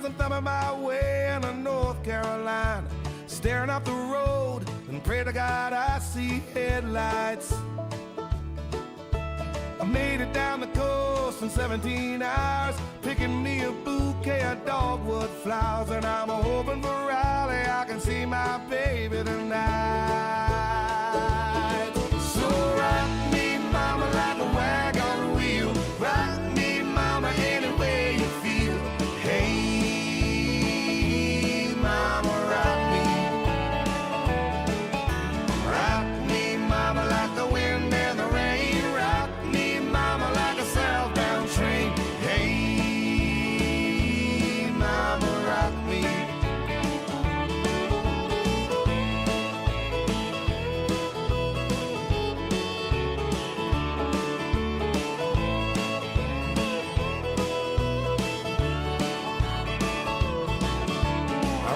times I'm thumbing my way into North Carolina, staring up the road and pray to God I see headlights. I made it down the coast in 17 hours, picking me a bouquet of dogwood flowers, and I'm hoping for Raleigh I can see my baby tonight. So rock me, mama, like a wagon wheel. Rock me, mama, any way you feel. Hey, mama, rock me. Rock me, mama, like the wind and the rain. Rock me, mama, like a southbound train. Hey, mama, rock me.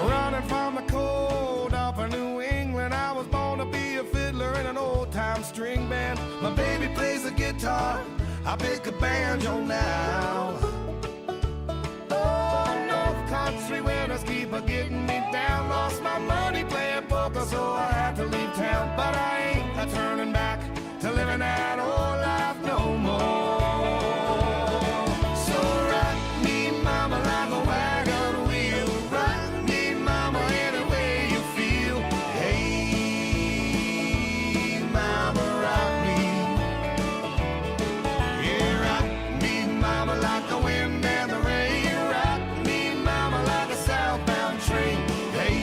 Running from the cold up in New England, I was born to be a fiddler in an old-time string band. My baby plays the guitar, I pick a banjo now. Oh, North Country winters keep a getting me down. Lost my money playing poker, so I had to leave town. But I ain't a-turning back to living that old life no more. So rock me, mama, like a wagon wheel. Rock me, mama, any way you feel. Hey, mama, rock me. Yeah, rock me, mama, like the wind and the rain. Rock me, mama, like a southbound train. Hey,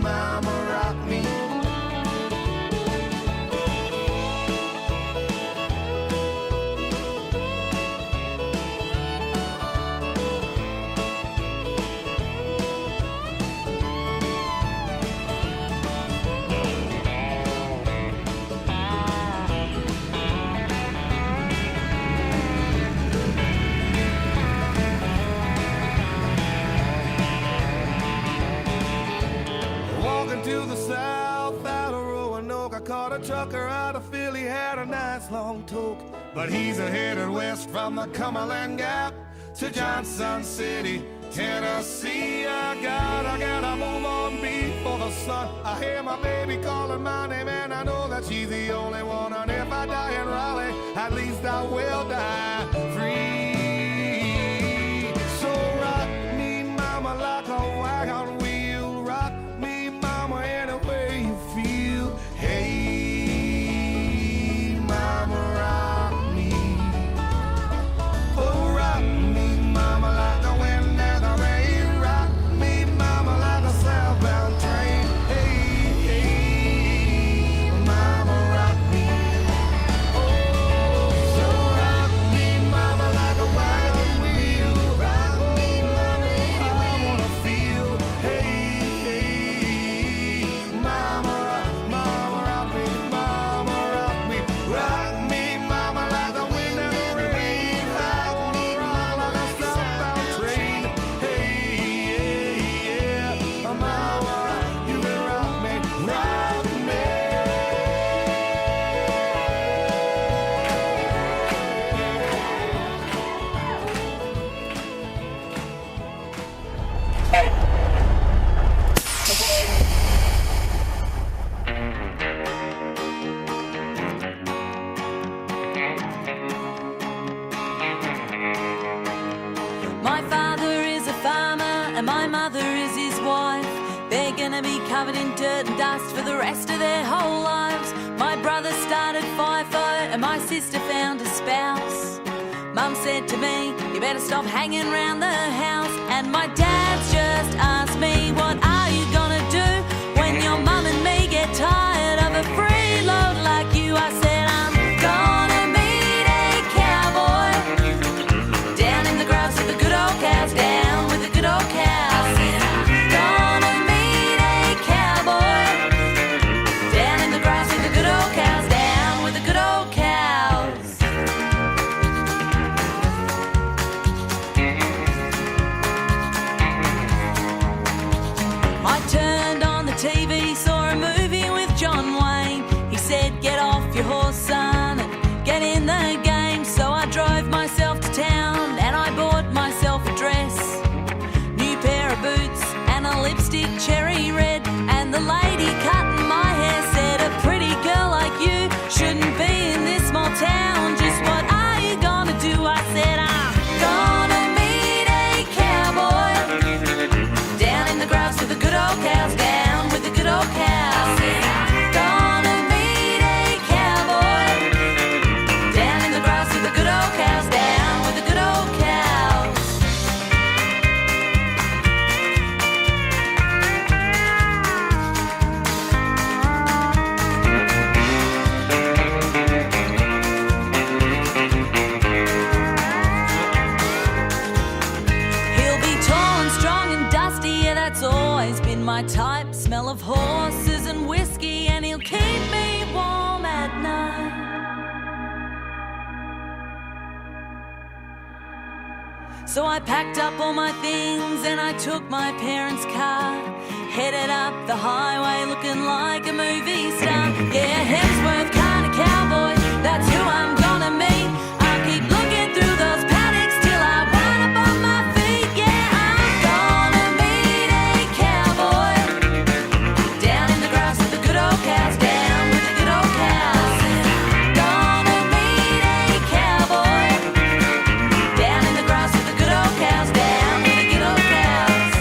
mama, rock me. Walking to the south out of Roanoke, I caught a trucker out of Philly, had a nice long toke. But he's a-headed west from the Cumberland Gap to Johnson City, Tennessee. I gotta move on before the sun. I hear my baby calling my name, and I know that she's the only one. And if I die in Raleigh, at least I will die free. So rock me, mama, like a wagon wheel. Rock me, mama, any way you feel. Hey, mama, rock me. Oh, rock me, mama, like the wind and the rain. Rock me, mama, like a southbound train. Hey, hey, mama, rock me. Oh, so rock me, mama, like a wagon wheel. Rock me, mama, I wanna feel. Hey, hey, mama, rock me, mama, rock me. Rock me, mama, like the wind and the rain. I wanna ride like a southbound train. Hey, yeah, yeah, mama, you can rock me, rock me. My father is a farmer and my mother is his wife. They're gonna be covered in dirt and dust for the rest of their whole lives. My brother started FIFO and my sister found a spouse. Mum said to me, you better stop hanging around the house. And my dad's just asked me, what are you gonna do when your mum and me get tired of a freeload like you? I said, I'm gonna meet a cowboy down in the grass with the good old cows, down with the good old cows. I said, I'm gonna meet a cowboy down in the grass with the good old cows, down with the good old cows. I turned on the TV, saw a movie with John Wayne. So I packed up all my things and I took my parents' car, headed up the highway looking like a movie star. Yeah, Hemsworth kind of cowboy, that's who I'm gonna meet. I'll keep looking through those paddocks till I wind up on my feet. Yeah, I'm gonna meet a cowboy down in the grass with the good old cows, down with the good old cows. Gonna meet a cowboy down in the grass with the good old cows, down with the good old cows.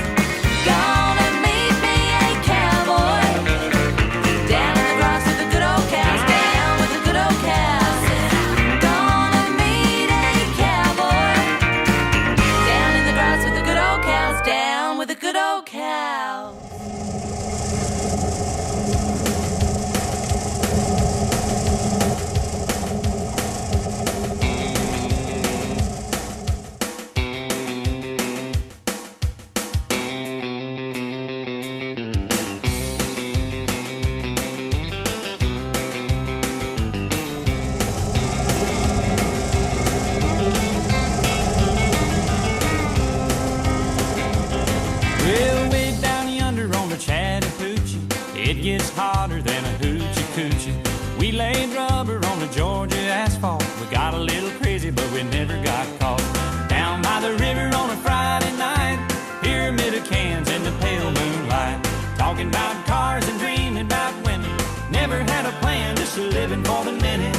Gonna meet me a cowboy down in the grass with the good old cows, down with the good old cows. Gonna meet a cowboy down in the grass with the good old cows, down with the good old cows. Well, way down yonder on the Chattahoochee, it gets hotter than a hoochie coochie. We laid rubber on the Georgia asphalt. We got a little crazy, but we never got caught. Down by the river on a Friday night, pyramid of cans in the pale moonlight. Talking about cars and dreaming about women. Never had a plan, just living for the minute.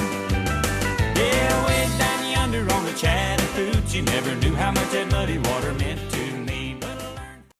Yeah, way down yonder on the Chattahoochee, never knew how much that